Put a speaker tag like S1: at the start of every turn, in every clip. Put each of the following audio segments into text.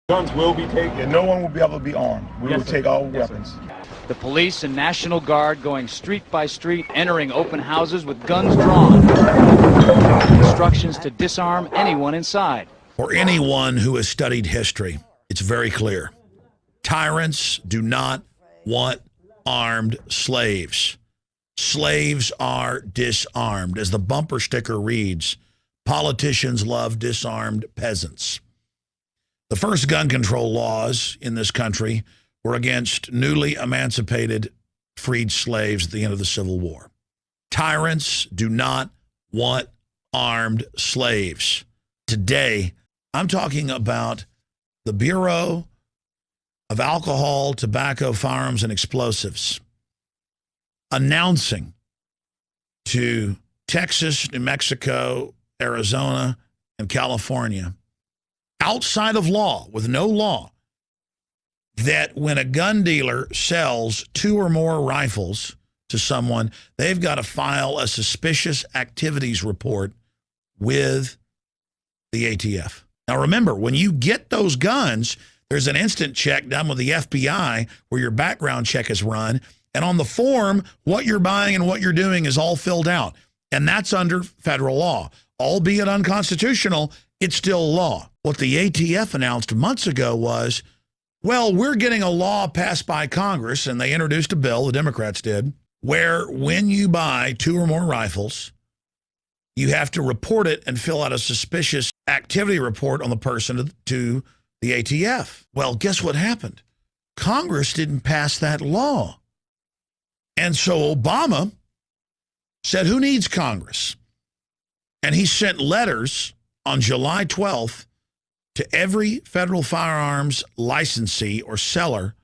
S1: Guns will be taken.
S2: No one will be able to be armed. We will take all weapons.
S3: The police and National Guard going street by street, entering open houses with guns drawn. Instructions to disarm anyone inside.
S4: For anyone who has studied history, it's very clear. Tyrants do not want armed slaves. Slaves are disarmed. As the bumper sticker reads, politicians love disarmed peasants. The first gun control laws in this country were against newly emancipated freed slaves at the end of the Civil War. Tyrants do not want armed slaves. Today, I'm talking about the Bureau of Alcohol, Tobacco, Firearms, and Explosives announcing to Texas, New Mexico, Arizona, and California, outside of law, with no law, that when a gun dealer sells 2 or more rifles to someone, they've got to file a suspicious activities report with the ATF. Now remember, when you get those guns, there's an instant check done with the FBI where your background check is run, and on the form, what you're buying and what you're doing is all filled out. And that's under federal law. Albeit unconstitutional, it's still law. What the ATF announced months ago was, well, we're getting a law passed by Congress, and they introduced a bill, the Democrats did, where when you buy 2 or more rifles, you have to report it and fill out a suspicious activity report on the person to the ATF. Well, guess what happened? Congress didn't pass that law. And so Obama said, who needs Congress? And he sent letters on July 12th to every federal firearms licensee or seller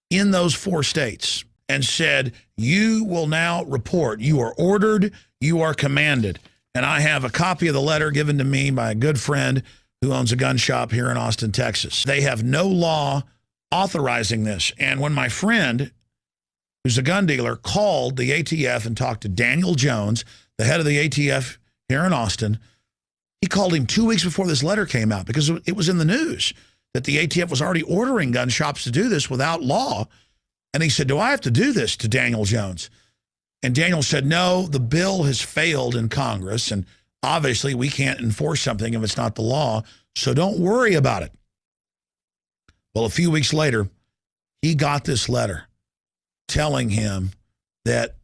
S4: in those 4 states and said, you will now report. You are ordered, you are commanded. And I have a copy of the letter given to me by a good friend who owns a gun shop here in Austin, Texas. They have no law authorizing this. And when my friend, who's a gun dealer, called the ATF and talked to Daniel Jones, the head of the ATF here in Austin, he called him 2 weeks before this letter came out because it was in the news that the ATF was already ordering gun shops to do this without law. And he said, do I have to do this, to Daniel Jones? And Daniel said, no, the bill has failed in Congress, and obviously we can't enforce something if it's not the law, so don't worry about it. Well, a few weeks later, he got this letter telling him that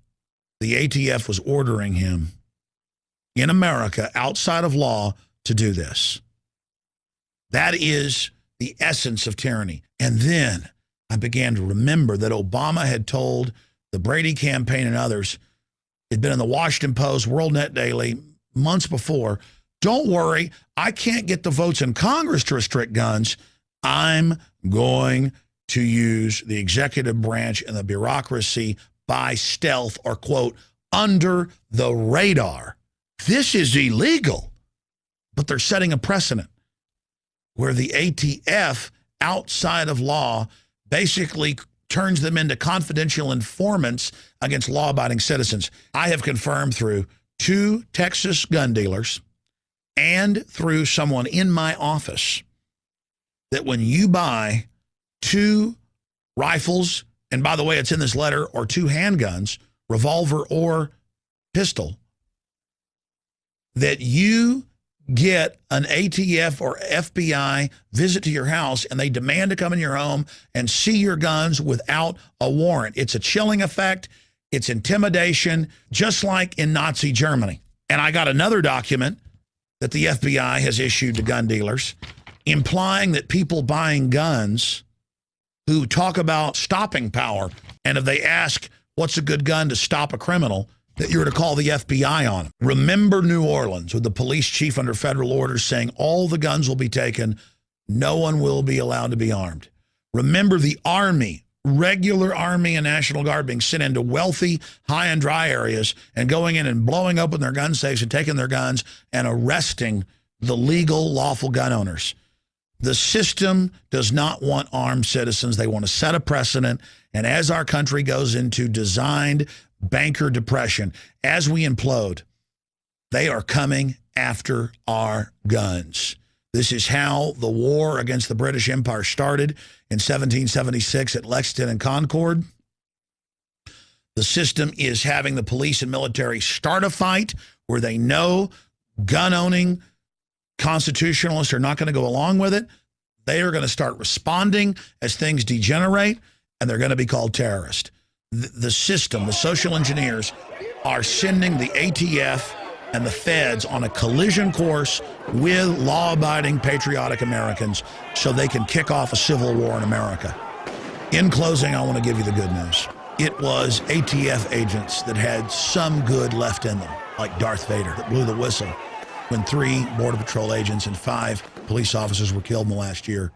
S4: the ATF was ordering him in America, outside of law, to do this. That is the essence of tyranny. And then I began to remember that Obama had told the Brady campaign and others, it'd been in the Washington Post, World Net Daily, months before, don't worry, I can't get the votes in Congress to restrict guns. I'm going to use the executive branch and the bureaucracy by stealth, or, quote, under the radar. This is illegal, but they're setting a precedent where the ATF, outside of law, basically turns them into confidential informants against law-abiding citizens. I have confirmed through 2 Texas gun dealers and through someone in my office that when you buy 2 rifles, and by the way, it's in this letter, or 2 handguns, revolver or pistol, that you get an ATF or FBI visit to your house and they demand to come in your home and see your guns without a warrant. It's a chilling effect. It's intimidation, just like in Nazi Germany. And I got another document that the FBI has issued to gun dealers implying that people buying guns who talk about stopping power, and if they ask what's a good gun to stop a criminal, that you're to call the FBI on them. Remember New Orleans, with the police chief under federal orders saying all the guns will be taken, no one will be allowed to be armed. Remember the Army, regular Army and National Guard being sent into wealthy, high and dry areas and going in and blowing open their gun safes and taking their guns and arresting the legal, lawful gun owners. The system does not want armed citizens. They want to set a precedent. And as our country goes into designed banker depression, as we implode, they are coming after our guns. This is how the war against the British Empire started in 1776 at Lexington and Concord. The system is having the police and military start a fight where they know gun-owning constitutionalists are not going to go along with it. They are going to start responding as things degenerate, and they're going to be called terrorists. The system, the social engineers, are sending the ATF and the feds on a collision course with law-abiding, patriotic Americans so they can kick off a civil war in America. In closing, I want to give you the good news. It was ATF agents that had some good left in them, like Darth Vader, that blew the whistle when 3 Border Patrol agents and 5 police officers were killed in the last year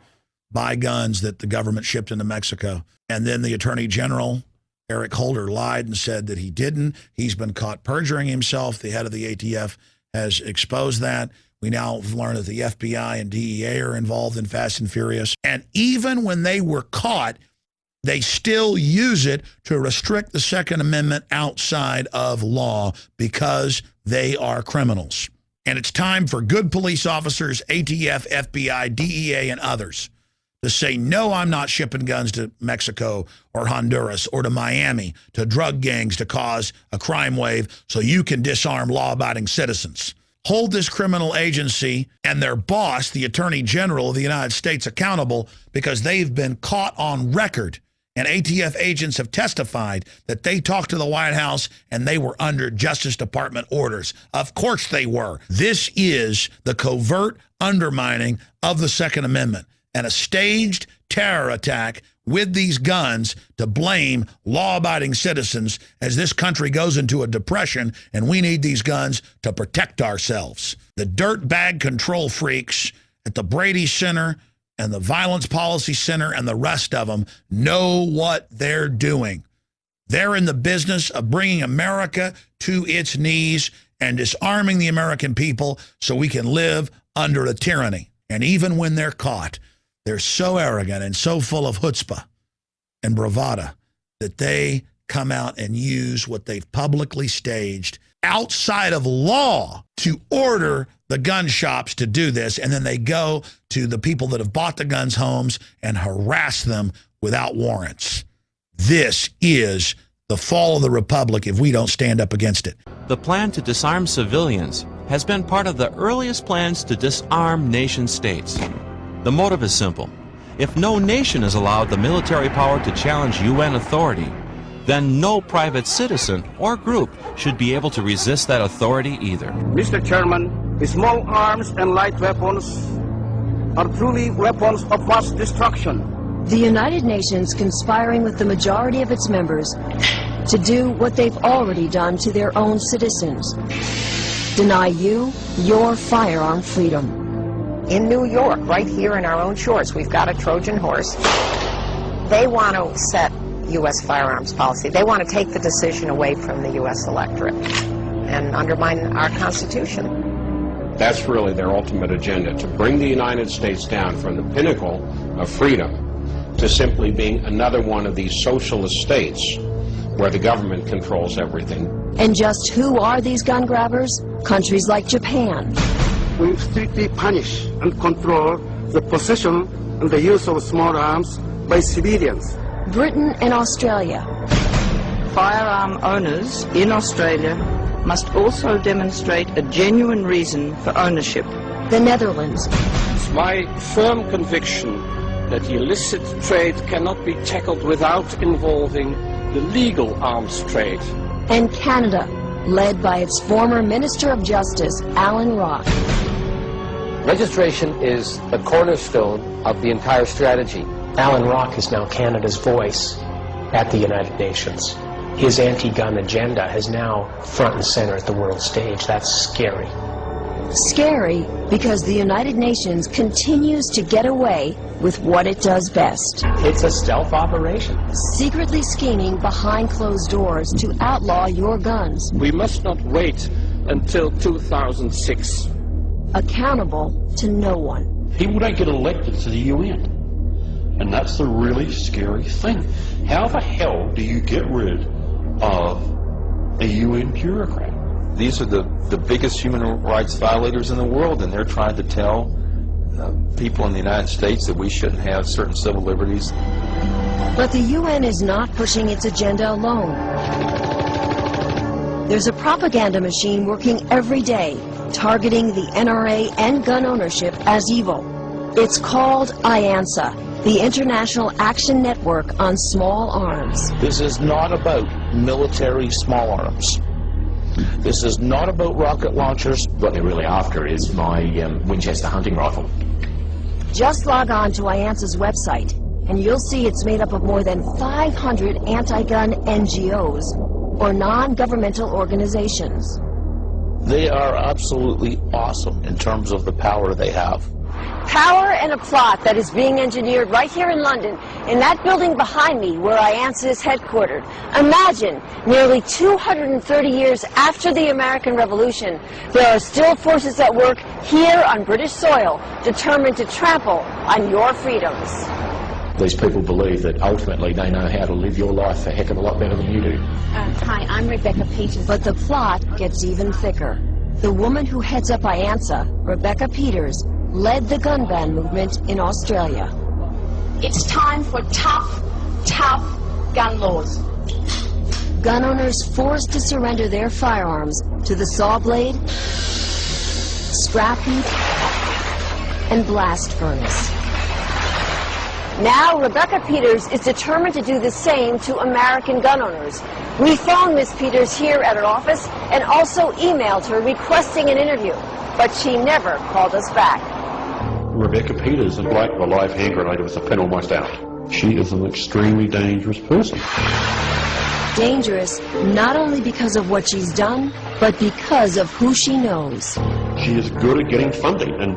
S4: by guns that the government shipped into Mexico. And then the Attorney General, Eric Holder, lied and said that he didn't. He's been caught perjuring himself. The head of the ATF has exposed that. We now learn that the FBI and DEA are involved in Fast and Furious. And even when they were caught, they still use it to restrict the Second Amendment outside of law because they are criminals. And it's time for good police officers, ATF, FBI, DEA, and others to say, no, I'm not shipping guns to Mexico or Honduras or to Miami to drug gangs to cause a crime wave so you can disarm law-abiding citizens. Hold this criminal agency and their boss, the Attorney General of the United States, accountable because they've been caught on record. And ATF agents have testified that they talked to the White House and they were under Justice Department orders. Of course they were. This is the covert undermining of the Second Amendment and a staged terror attack with these guns to blame law-abiding citizens as this country goes into a depression and we need these guns to protect ourselves. The dirtbag control freaks at the Brady Center and the Violence Policy Center and the rest of them know what they're doing. They're in the business of bringing America to its knees and disarming the American people so we can live under a tyranny. And even when they're caught, they're so arrogant and so full of chutzpah and bravado that they come out and use what they've publicly staged outside of law to order the gun shops to do this, and then they go to the people that have bought the guns homes and harass them without warrants. This is the fall of the republic if we don't stand up against it.
S1: The plan to disarm civilians has been part of the earliest plans to disarm nation-states. The motive is simple. If no nation is allowed the military power to challenge UN authority, then no private citizen or group should be able to resist that authority either.
S5: Mr. Chairman, small arms and light weapons are truly weapons of mass destruction.
S6: The United Nations conspiring with the majority of its members to do what they've already done to their own citizens. Deny you your firearm freedom.
S7: In New York, right here in our own shores, we've got a Trojan horse. They want to set U.S. firearms policy. They want to take the decision away from the U.S. electorate and undermine our Constitution.
S8: That's really their ultimate agenda, to bring the United States down from the pinnacle of freedom to simply being another one of these socialist states where the government controls everything.
S6: And just who are these gun grabbers? Countries like Japan.
S5: We strictly punish and control the possession and the use of small arms by civilians.
S6: Britain and Australia.
S9: Firearm owners in Australia must also demonstrate a genuine reason for ownership.
S6: The Netherlands.
S10: It's my firm conviction that the illicit trade cannot be tackled without involving the legal arms trade.
S6: And Canada, led by its former Minister of Justice, Alan Rock.
S11: Registration is the cornerstone of the entire strategy. Alan Rock is now Canada's voice at the United Nations. His anti-gun agenda is now front and center at the world stage. That's scary.
S6: Scary because the United Nations continues to get away with what it does best.
S11: It's a stealth operation.
S6: Secretly scheming behind closed doors to outlaw your guns.
S10: We must not wait until 2006.
S6: Accountable to no one.
S12: People don't get elected to the UN. And that's the really scary thing. How the hell do you get rid of a UN bureaucrat?
S13: These are the biggest human rights violators in the world, and they're trying to tell people in the United States that we shouldn't have certain civil liberties.
S6: But the UN is not pushing its agenda alone. There's a propaganda machine working every day, targeting the NRA and gun ownership as evil. It's called IANSA, the International Action Network on Small Arms.
S14: This is not about military small arms. This is not about rocket launchers.
S15: What they're really after is my Winchester hunting rifle.
S6: Just log on to IANSA's website, and you'll see it's made up of more than 500 anti-gun NGOs, or non-governmental organizations.
S14: They are absolutely awesome in terms of the power they have.
S6: Power and a plot that is being engineered right here in London, in that building behind me where IANSA is headquartered. Imagine, nearly 230 years after the American Revolution, there are still forces at work here on British soil, determined to trample on your freedoms.
S15: These people believe that ultimately they know how to live your life a heck of a lot better than you do.
S6: Hi, I'm Rebecca Peters. But the plot gets even thicker. The woman who heads up IANSA, Rebecca Peters, led the gun ban movement in Australia.
S16: It's time for tough gun laws.
S6: Gun owners forced to surrender their firearms to the saw blade, scrap heap, and blast furnace. Now, Rebecca Peters is determined to do the same to American gun owners. We phoned Miss Peters here at her office and also emailed her requesting an interview, but she never called us back.
S12: Rebecca Peters is like a live hand grenade with a pin almost out. She is an extremely dangerous person.
S6: Dangerous not only because of what she's done, but because of who she knows.
S12: She is good at getting funding, and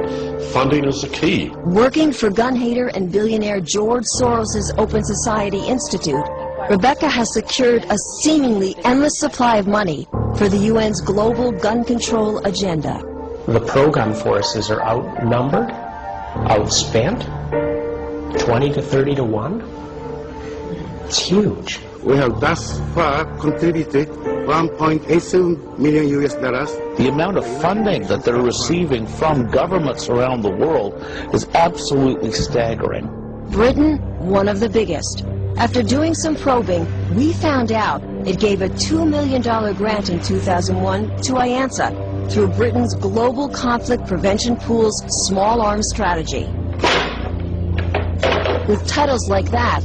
S12: funding is the key.
S6: Working for gun hater and billionaire George Soros' Open Society Institute, Rebecca has secured a seemingly endless supply of money for the UN's global gun control agenda.
S11: The pro-gun forces are outnumbered, outspent, 20 to 30 to 1. It's huge.
S5: We have thus far contributed $1.87 million US.
S14: The amount of funding that they're receiving from governments around the world is absolutely staggering.
S6: Britain, one of the biggest. After doing some probing, we found out it gave a $2 million grant in 2001 to IANSA through Britain's Global Conflict Prevention Pool's Small Arms Strategy. With titles like that,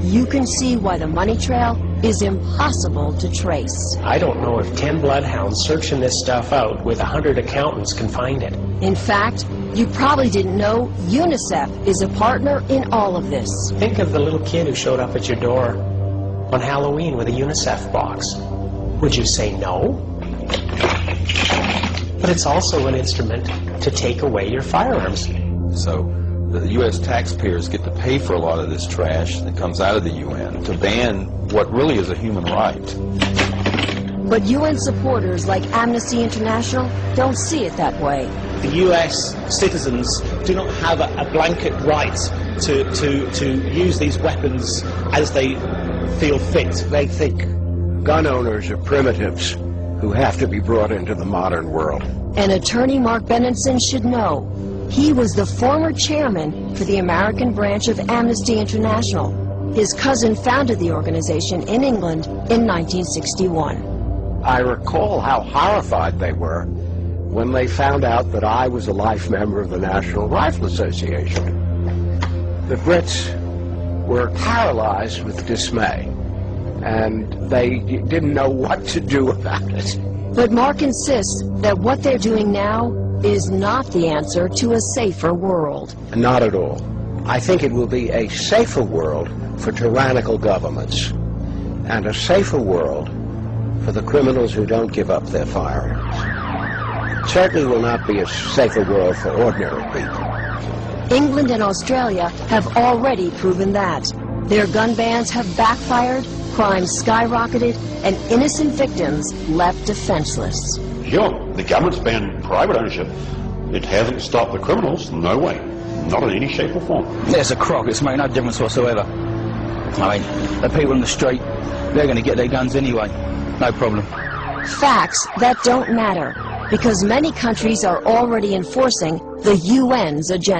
S6: you can see why the money trail is impossible to trace.
S11: I don't know if 10 bloodhounds searching this stuff out with 100 accountants can find it.
S6: In fact, you probably didn't know UNICEF is a partner in all of this.
S11: Think of the little kid who showed up at your door on Halloween with a UNICEF box. Would you say no? But it's also an instrument to take away your firearms.
S13: So the U.S. taxpayers get to pay for a lot of this trash that comes out of the UN to ban what really is a human right.
S6: But UN supporters like Amnesty International don't see it that way.
S17: The U.S. citizens do not have a blanket right to use these weapons as they feel fit.
S5: They think gun owners are primitives who have to be brought into the modern world.
S6: And attorney Mark Benenson should know. He was the former chairman for the American branch of Amnesty International. His cousin founded the organization in England in 1961.
S5: I recall how horrified they were when they found out that I was a life member of the National Rifle Association. The Brits were paralyzed with dismay, and they didn't know what to do about it.
S6: But Mark insists that what they're doing now is not the answer to a safer world.
S5: Not at all. I think it will be a safer world for tyrannical governments, and a safer world for the criminals who don't give up their firearms. It certainly will not be a safer world for ordinary people.
S6: England and Australia have already proven that. Their gun bans have backfired, crime skyrocketed, and innocent victims left defenseless.
S12: Yeah, the government's banned private ownership. It hasn't stopped the criminals, no way. Not in any shape or form.
S18: There's a crock, it's made no difference whatsoever. I mean, the people in the street, they're going to get their guns anyway. No problem.
S6: Facts that don't matter, because many countries are already enforcing the UN's agenda.